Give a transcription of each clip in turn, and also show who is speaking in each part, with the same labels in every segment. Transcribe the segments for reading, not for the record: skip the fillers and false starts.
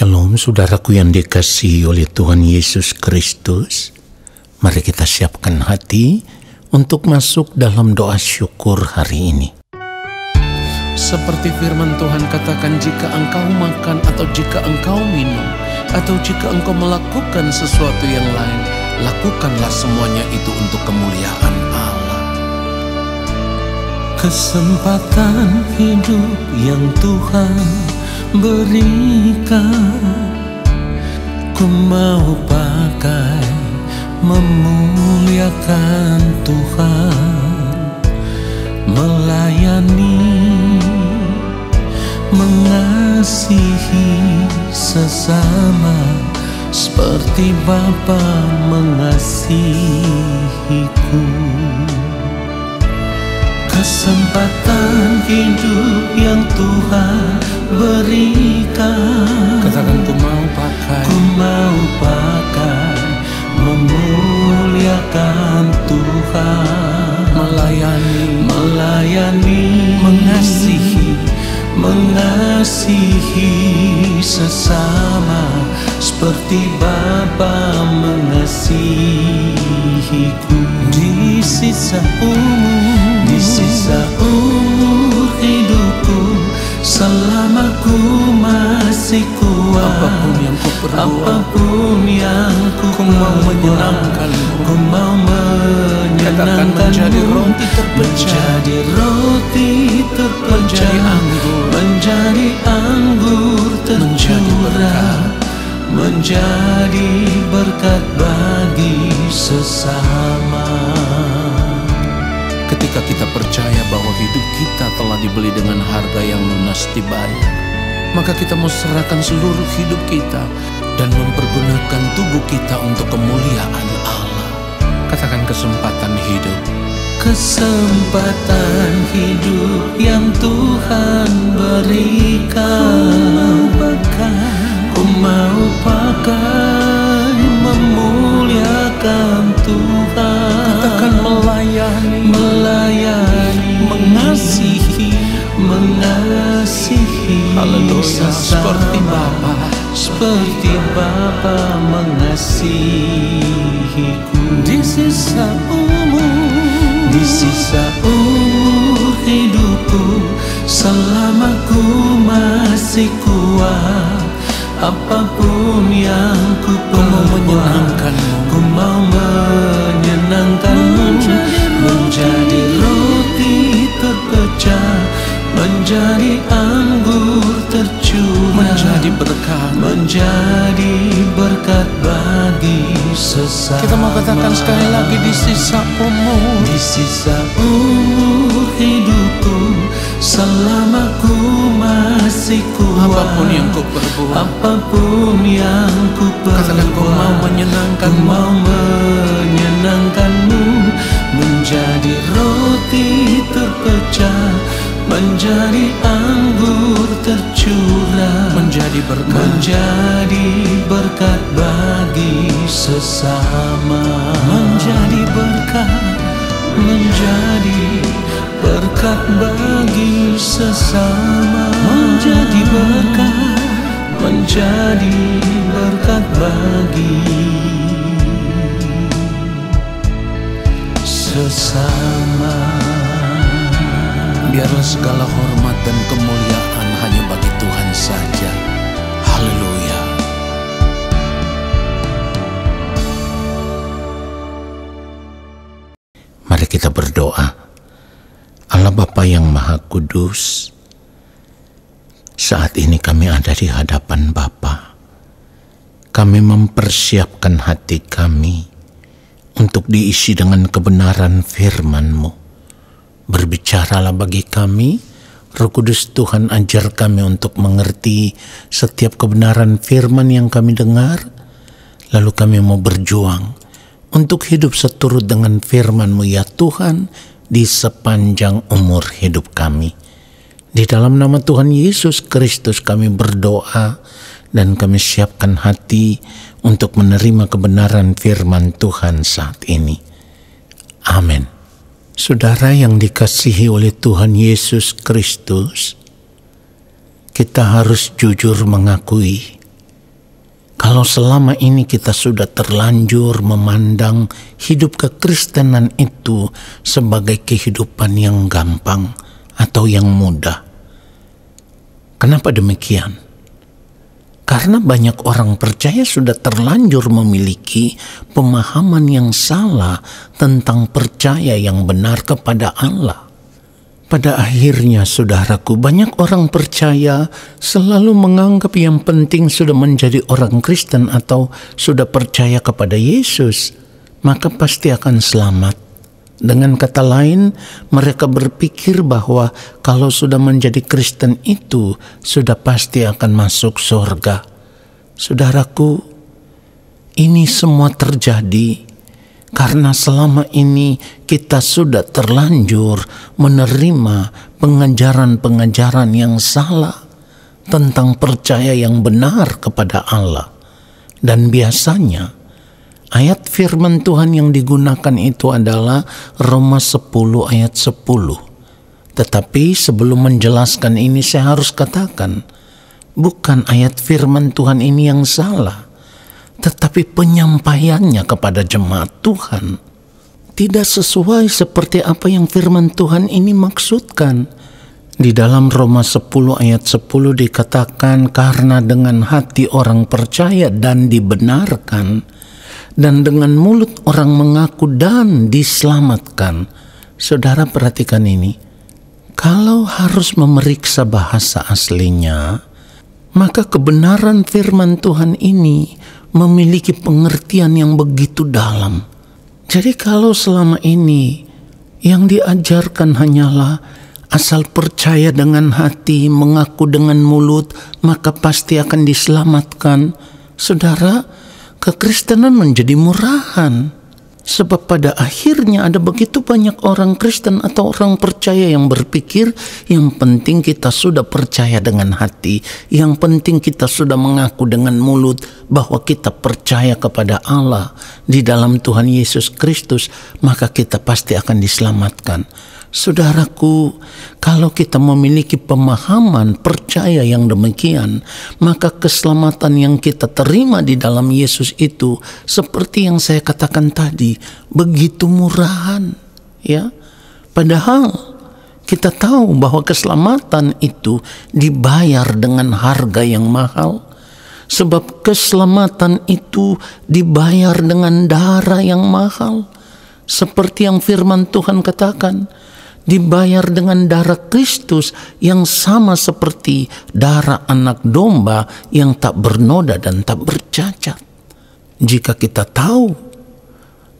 Speaker 1: Shalom saudaraku yang dikasihi oleh Tuhan Yesus Kristus. Mari kita siapkan hati untuk masuk dalam doa syukur hari ini.
Speaker 2: Seperti firman Tuhan katakan, jika engkau makan atau jika engkau minum atau jika engkau melakukan sesuatu yang lain, lakukanlah semuanya itu untuk kemuliaan Allah.
Speaker 3: Kesempatan hidup yang Tuhan berikan, ku mau pakai memuliakan Tuhan, melayani, mengasihi sesama seperti Bapa mengasihiku. Kesempatan hidup yang Tuhan berikan,
Speaker 2: Katakan, ku mau pakai
Speaker 3: memuliakan Tuhan, melayani, mengasihi sesama seperti Bapa mengasihiku. Di sisa umur hidupku, selama ku masih kuat, apapun yang ku
Speaker 2: mau menyenangkanmu.
Speaker 3: Ku mau menyenangkanmu.
Speaker 2: Menjadi roti terpecah,
Speaker 3: menjadi anggur tercurah, menjadi berkat bagi sesama.
Speaker 2: Ketika kita percaya bahwa hidup kita telah dibeli dengan harga yang lunas dibayar, maka kita mau serahkan seluruh hidup kita dan mempergunakan tubuh kita untuk kemuliaan Allah. Katakan, kesempatan hidup.
Speaker 3: Kesempatan hidup yang Tuhan berikan, ku mau pakai memuliakan Tuhan.
Speaker 2: Katakan, melayani, mengasihi,
Speaker 3: haleluya, seperti Bapa mengasihiku. Di sisa umur hidupku, selama ku masih kuat, apapun yang ku perbuat, ku mau menyenangkanmu, menjadi roti terpecah, menjadi anggur tercurah, menjadi berkat bagi sesama.
Speaker 2: Kita mau katakan sekali lagi, di sisa
Speaker 3: umur hidupku, selama ku masih kuat,
Speaker 2: apapun yang ku perbuat,
Speaker 3: katakan, ku mau menyenangkanmu, menjadi roti terpecah, menjadi anggur tercurah, menjadi berkat bagi sesama, menjadi berkat bagi sesama, menjadi berkat bagi sesama.
Speaker 2: Biarlah segala hormat dan kemuliaan hanya bagi Tuhan saja. Haleluya.
Speaker 1: Mari kita berdoa. Allah Bapa yang Maha Kudus, saat ini kami ada di hadapan Bapa. Kami mempersiapkan hati kami untuk diisi dengan kebenaran firman-Mu. Berbicaralah bagi kami, Roh Kudus Tuhan, ajar kami untuk mengerti setiap kebenaran firman yang kami dengar, lalu kami mau berjuang untuk hidup seturut dengan firman-Mu ya Tuhan di sepanjang umur hidup kami. Di dalam nama Tuhan Yesus Kristus kami berdoa dan kami siapkan hati untuk menerima kebenaran firman Tuhan saat ini. Amin. Saudara yang dikasihi oleh Tuhan Yesus Kristus, kita harus jujur mengakui Kalau selama ini kita sudah terlanjur memandang hidup kekristenan itu sebagai kehidupan yang gampang atau yang mudah. Kenapa demikian? Karena banyak orang percaya sudah terlanjur memiliki pemahaman yang salah tentang percaya yang benar kepada Allah. Pada akhirnya, saudaraku, banyak orang percaya selalu menganggap yang penting sudah menjadi orang Kristen atau sudah percaya kepada Yesus, maka pasti akan selamat. Dengan kata lain, mereka berpikir bahwa kalau sudah menjadi Kristen itu sudah pasti akan masuk surga. Saudaraku, ini semua terjadi karena selama ini kita sudah terlanjur menerima pengajaran-pengajaran yang salah tentang percaya yang benar kepada Allah. Dan biasanya ayat firman Tuhan yang digunakan itu adalah Roma 10 ayat 10. Tetapi sebelum menjelaskan ini saya harus katakan, bukan ayat firman Tuhan ini yang salah, tetapi penyampaiannya kepada jemaat Tuhan tidak sesuai seperti apa yang firman Tuhan ini maksudkan. Di dalam Roma 10 ayat 10 dikatakan, karena dengan hati orang percaya dan dibenarkan, dan dengan mulut orang mengaku dan diselamatkan. Saudara perhatikan ini, kalau harus memeriksa bahasa aslinya, maka kebenaran firman Tuhan ini memiliki pengertian yang begitu dalam. Jadi kalau selama ini yang diajarkan hanyalah asal percaya dengan hati, mengaku dengan mulut, maka pasti akan diselamatkan. Saudara, kekristenan menjadi murahan. Sebab pada akhirnya ada begitu banyak orang Kristen atau orang percaya yang berpikir yang penting kita sudah percaya dengan hati, yang penting kita sudah mengaku dengan mulut bahwa kita percaya kepada Allah di dalam Tuhan Yesus Kristus, maka kita pasti akan diselamatkan. Saudaraku, kalau kita memiliki pemahaman percaya yang demikian, maka keselamatan yang kita terima di dalam Yesus itu seperti yang saya katakan tadi, begitu murahan, ya. Padahal kita tahu bahwa keselamatan itu dibayar dengan harga yang mahal. Sebab keselamatan itu dibayar dengan darah yang mahal. Seperti yang firman Tuhan katakan, dibayar dengan darah Kristus yang sama seperti darah anak domba yang tak bernoda dan tak bercacat. Jika kita tahu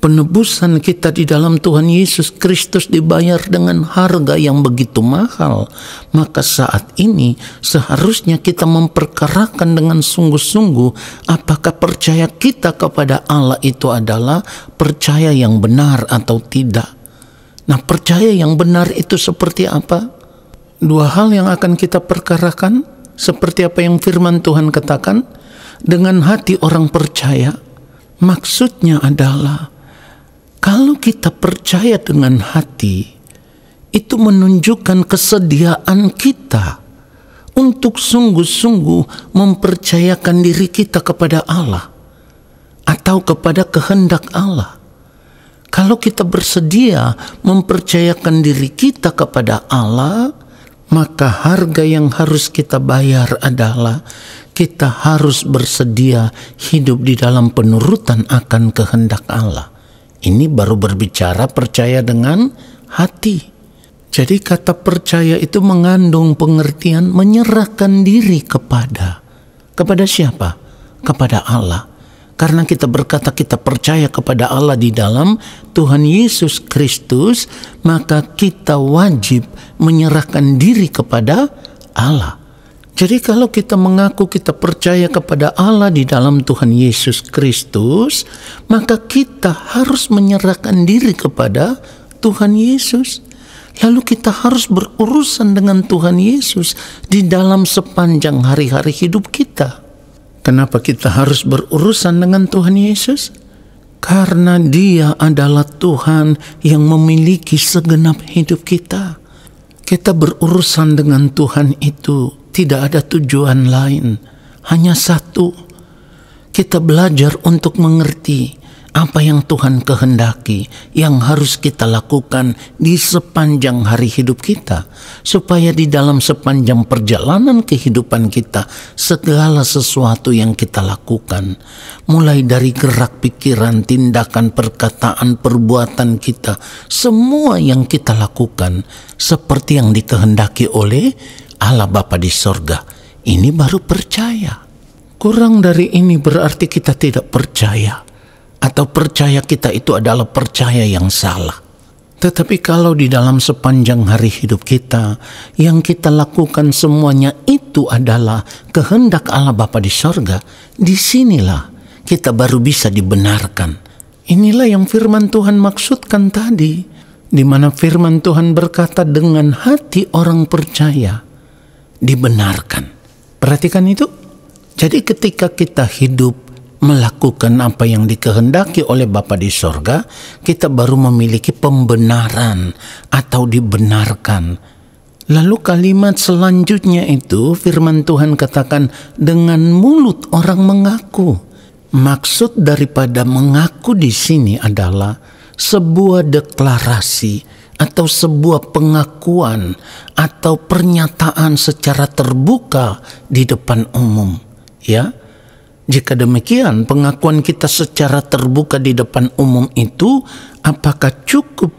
Speaker 1: penebusan kita di dalam Tuhan Yesus Kristus dibayar dengan harga yang begitu mahal, maka saat ini seharusnya kita memperkarakan dengan sungguh-sungguh apakah percaya kita kepada Allah itu adalah percaya yang benar atau tidak. Nah, percaya yang benar itu seperti apa? Dua hal yang akan kita perkarakan, seperti apa yang firman Tuhan katakan, dengan hati orang percaya. Maksudnya adalah, kalau kita percaya dengan hati, itu menunjukkan kesediaan kita untuk sungguh-sungguh mempercayakan diri kita kepada Allah atau kepada kehendak Allah. Kalau kita bersedia mempercayakan diri kita kepada Allah, maka harga yang harus kita bayar adalah kita harus bersedia hidup di dalam penurutan akan kehendak Allah. Ini baru berbicara percaya dengan hati. Jadi kata percaya itu mengandung pengertian menyerahkan diri kepada siapa? Kepada Allah. Karena kita berkata kita percaya kepada Allah di dalam Tuhan Yesus Kristus, maka kita wajib menyerahkan diri kepada Allah. Jadi kalau kita mengaku kita percaya kepada Allah di dalam Tuhan Yesus Kristus, maka kita harus menyerahkan diri kepada Tuhan Yesus. Lalu kita harus berurusan dengan Tuhan Yesus di dalam sepanjang hari-hari hidup kita. Kenapa kita harus berurusan dengan Tuhan Yesus? Karena Dia adalah Tuhan yang memiliki segenap hidup kita. Kita berurusan dengan Tuhan itu tidak ada tujuan lain, hanya satu. Kita belajar untuk mengerti apa yang Tuhan kehendaki, yang harus kita lakukan di sepanjang hari hidup kita, supaya di dalam sepanjang perjalanan kehidupan kita, segala sesuatu yang kita lakukan, mulai dari gerak pikiran, tindakan, perkataan, perbuatan kita, semua yang kita lakukan seperti yang dikehendaki oleh Allah Bapa di sorga. Ini baru percaya. Kurang dari ini berarti kita tidak percaya, atau percaya kita itu adalah percaya yang salah. Tetapi kalau di dalam sepanjang hari hidup kita, yang kita lakukan semuanya itu adalah kehendak Allah Bapa di sorga, disinilah kita baru bisa dibenarkan. Inilah yang firman Tuhan maksudkan tadi, di mana firman Tuhan berkata dengan hati orang percaya dibenarkan. Perhatikan itu. Jadi ketika kita hidup melakukan apa yang dikehendaki oleh Bapa di sorga, kita baru memiliki pembenaran atau dibenarkan. Lalu kalimat selanjutnya itu firman Tuhan katakan dengan mulut orang mengaku. Maksud daripada mengaku di sini adalah sebuah deklarasi atau sebuah pengakuan atau pernyataan secara terbuka di depan umum. Ya, jika demikian pengakuan kita secara terbuka di depan umum itu apakah cukup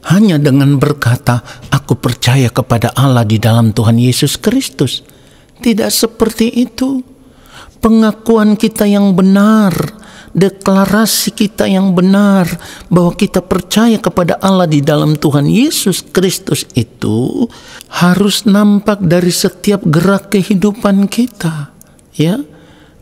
Speaker 1: hanya dengan berkata aku percaya kepada Allah di dalam Tuhan Yesus Kristus? Tidak seperti itu. Pengakuan kita yang benar, deklarasi kita yang benar bahwa kita percaya kepada Allah di dalam Tuhan Yesus Kristus itu harus nampak dari setiap gerak kehidupan kita, ya.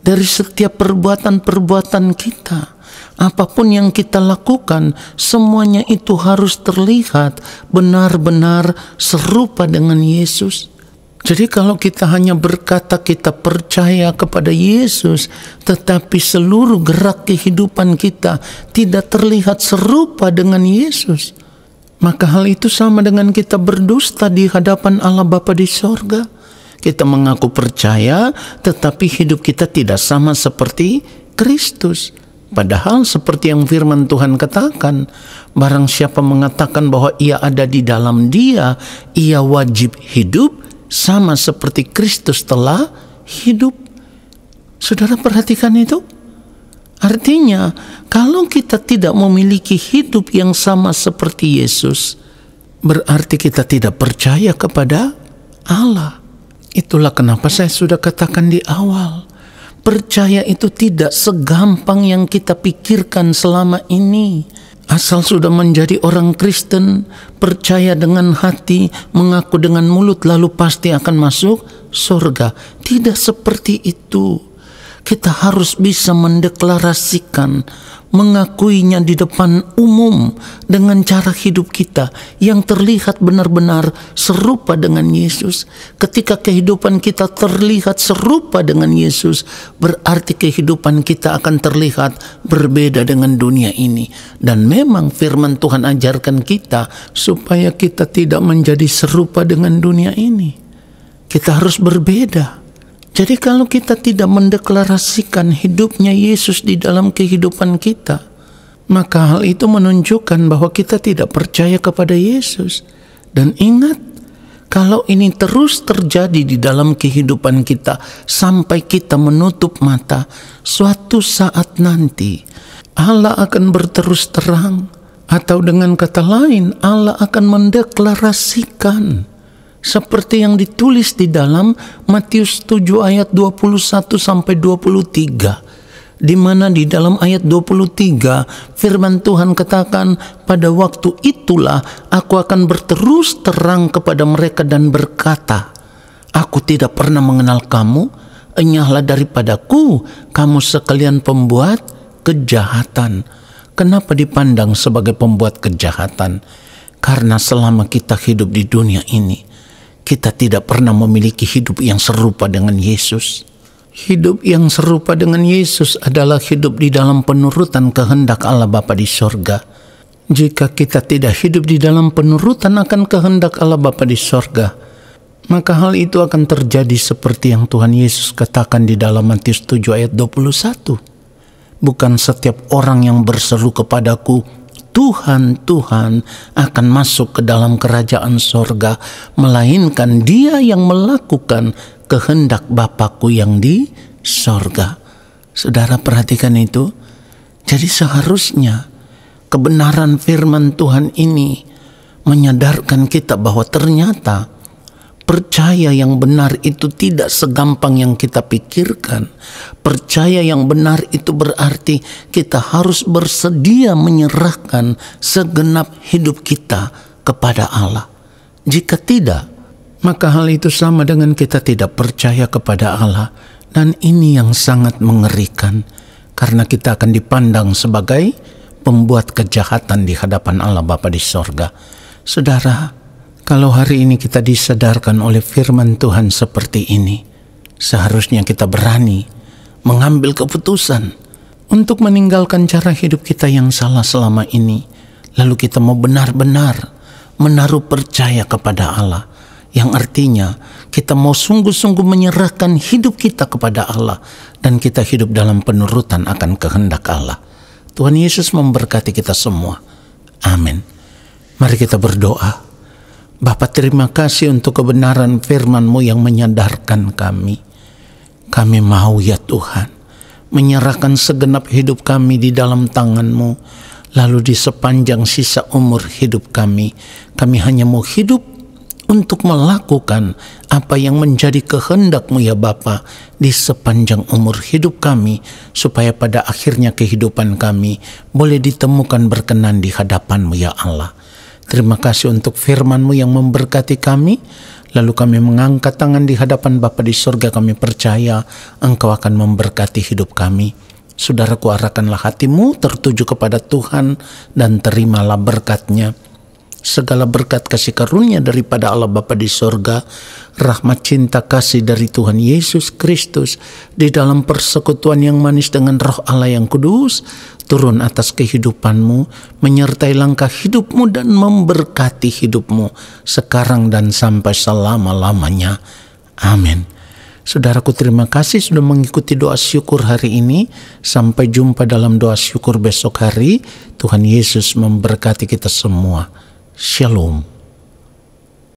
Speaker 1: Dari setiap perbuatan-perbuatan kita, apapun yang kita lakukan, semuanya itu harus terlihat benar-benar serupa dengan Yesus. Jadi kalau kita hanya berkata kita percaya kepada Yesus, tetapi seluruh gerak kehidupan kita tidak terlihat serupa dengan Yesus, maka hal itu sama dengan kita berdusta di hadapan Allah Bapa di sorga. Kita mengaku percaya, tetapi hidup kita tidak sama seperti Kristus. Padahal seperti yang firman Tuhan katakan, barang siapa mengatakan bahwa ia ada di dalam Dia, ia wajib hidup sama seperti Kristus telah hidup. Saudara perhatikan itu. Artinya, kalau kita tidak memiliki hidup yang sama seperti Yesus, berarti kita tidak percaya kepada Allah. Itulah kenapa saya sudah katakan di awal, percaya itu tidak segampang yang kita pikirkan selama ini. Asal sudah menjadi orang Kristen, percaya dengan hati, mengaku dengan mulut, lalu pasti akan masuk surga. Tidak seperti itu. Kita harus bisa mendeklarasikan, mengakuinya di depan umum dengan cara hidup kita yang terlihat benar-benar serupa dengan Yesus. Ketika kehidupan kita terlihat serupa dengan Yesus, berarti kehidupan kita akan terlihat berbeda dengan dunia ini. Dan memang firman Tuhan ajarkan kita supaya kita tidak menjadi serupa dengan dunia ini. Kita harus berbeda. Jadi kalau kita tidak mendeklarasikan hidupnya Yesus di dalam kehidupan kita, maka hal itu menunjukkan bahwa kita tidak percaya kepada Yesus. Dan ingat, kalau ini terus terjadi di dalam kehidupan kita sampai kita menutup mata, suatu saat nanti Allah akan berterus terang, atau dengan kata lain Allah akan mendeklarasikan seperti yang ditulis di dalam Matius 7 ayat 21 sampai 23, di mana di dalam ayat 23 firman Tuhan katakan, pada waktu itulah aku akan berterus terang kepada mereka dan berkata, aku tidak pernah mengenal kamu, enyahlah daripadaku kamu sekalian pembuat kejahatan. Kenapa dipandang sebagai pembuat kejahatan? Karena selama kita hidup di dunia ini, kita tidak pernah memiliki hidup yang serupa dengan Yesus. Hidup yang serupa dengan Yesus adalah hidup di dalam penurutan kehendak Allah Bapa di sorga. Jika kita tidak hidup di dalam penurutan akan kehendak Allah Bapa di sorga, maka hal itu akan terjadi seperti yang Tuhan Yesus katakan di dalam Matius 7 ayat 21. bukan setiap orang yang berseru kepadaku, Tuhan, Tuhan, akan masuk ke dalam kerajaan sorga, melainkan dia yang melakukan kehendak Bapa-Ku yang di sorga. Saudara perhatikan itu. Jadi seharusnya kebenaran firman Tuhan ini menyadarkan kita bahwa ternyata percaya yang benar itu tidak segampang yang kita pikirkan. Percaya yang benar itu berarti kita harus bersedia menyerahkan segenap hidup kita kepada Allah. Jika tidak, maka hal itu sama dengan kita tidak percaya kepada Allah. Dan ini yang sangat mengerikan, karena kita akan dipandang sebagai pembuat kejahatan di hadapan Allah Bapa di sorga. Saudara, kalau hari ini kita disadarkan oleh firman Tuhan seperti ini, seharusnya kita berani mengambil keputusan untuk meninggalkan cara hidup kita yang salah selama ini. Lalu kita mau benar-benar menaruh percaya kepada Allah, yang artinya kita mau sungguh-sungguh menyerahkan hidup kita kepada Allah dan kita hidup dalam penurutan akan kehendak Allah. Tuhan Yesus memberkati kita semua. Amin. Mari kita berdoa. Bapa, terima kasih untuk kebenaran firman-Mu yang menyadarkan kami. Kami mau ya Tuhan menyerahkan segenap hidup kami di dalam tangan-Mu. Lalu di sepanjang sisa umur hidup kami hanya mau hidup untuk melakukan apa yang menjadi kehendak-Mu ya Bapa di sepanjang umur hidup kami, supaya pada akhirnya kehidupan kami boleh ditemukan berkenan di hadapan-Mu ya Allah. Terima kasih untuk firman-Mu yang memberkati kami. Lalu kami mengangkat tangan di hadapan Bapa di surga. Kami percaya Engkau akan memberkati hidup kami. Saudaraku, arahkanlah hatimu tertuju kepada Tuhan dan terimalah berkat-Nya. Segala berkat kasih karunia daripada Allah Bapa di sorga, rahmat cinta kasih dari Tuhan Yesus Kristus, di dalam persekutuan yang manis dengan Roh Allah yang kudus, turun atas kehidupanmu, menyertai langkah hidupmu dan memberkati hidupmu sekarang dan sampai selama-lamanya. Amin. Saudaraku, terima kasih sudah mengikuti doa syukur hari ini. Sampai jumpa dalam doa syukur besok hari. Tuhan Yesus memberkati kita semua. Shalom.